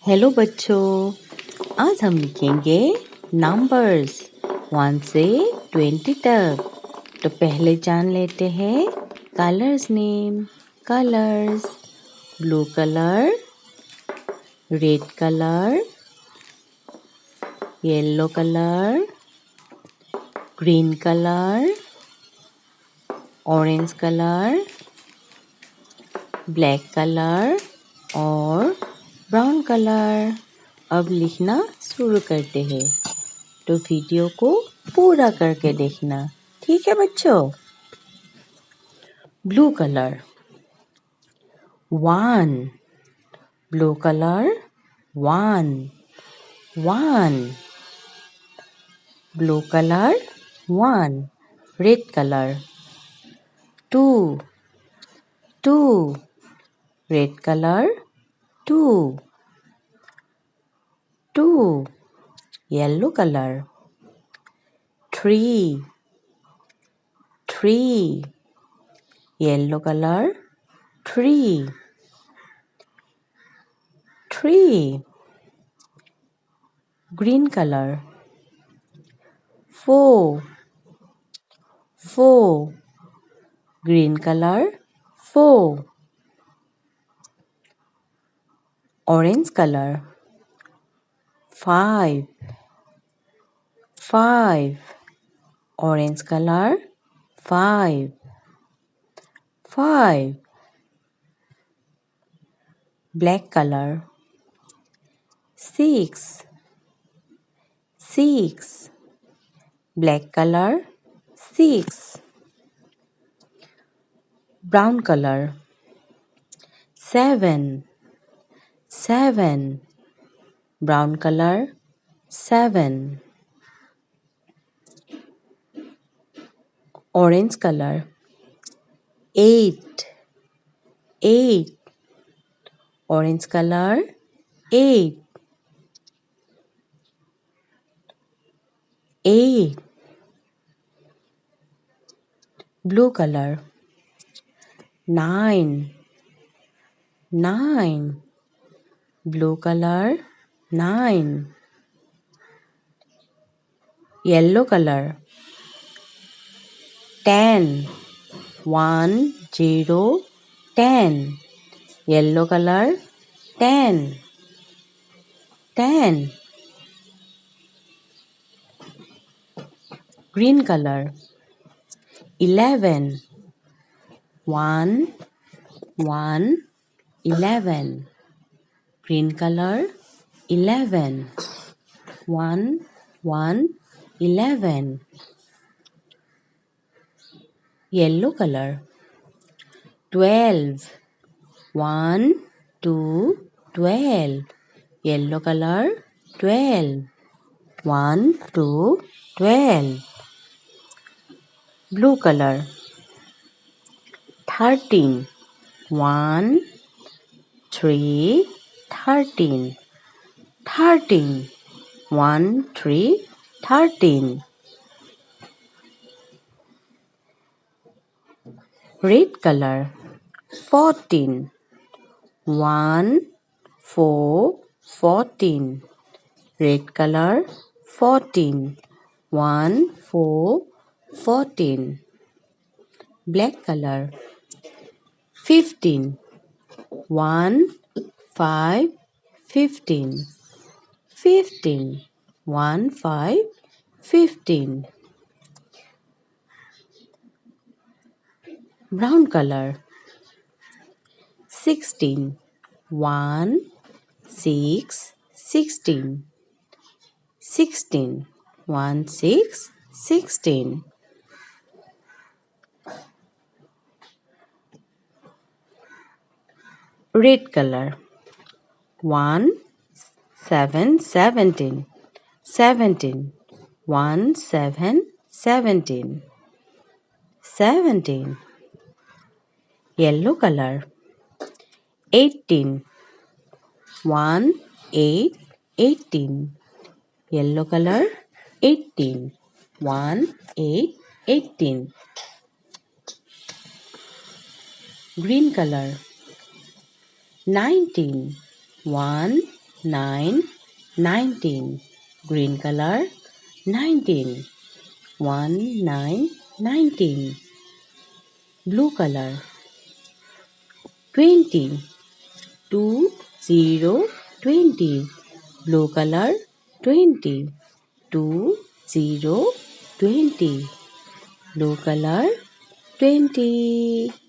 Hello बच्चों, आज हम लिखेंगे नंबर्स 1 से 20 तक। तो पहले जान लेते हैं colours name. Colours: blue colour, red colour, yellow colour, green colour, orange colour, black colour और ब्राउन कलर। अब लिखना शुरू करते हैं, तो वीडियो को पूरा करके देखना, ठीक है बच्चों। Blue colour 1, blue colour 1, 1, blue colour 1, red colour 2, 2, red colour 2, 2, yellow color 3, 3, yellow color 3, 3, green color 4, 4, green color 4, orange color 5, 5, orange color 5, 5, black color 6, 6, black color 6, brown color 7, 7, brown color 7, orange color 8, 8, orange color 8, 8, blue color 9, 9, blue color 9, yellow color 10, 1, 0, 10, yellow color 10, 10, green color 11, 1, 1, 11, green color 11, 1, 1, 11, yellow color 12, 1, 2, 12, yellow color 12, 1, 2, 12, blue color 13, 1, 3, 13, 13, 1, 3, 13, red color 14, 1, 4, 14, red color 14, 1, 4, 14, black color 15, 1, 5, 15, 15, 1, 5, 15, brown color 16, 1, 6, 16, 16, 1, 6, 16, red color 1, 7, 17, 17, 1, 7, 17, 17, yellow color 18, 1, 8, 18, yellow color 18, 1, 8, 18, green color 19, 1, 9, 19. Green color, 19. 1, 9, 19. Blue color, 20. 2, 0, 20. Blue color, 20. 2, 0, 20. Blue color, 20.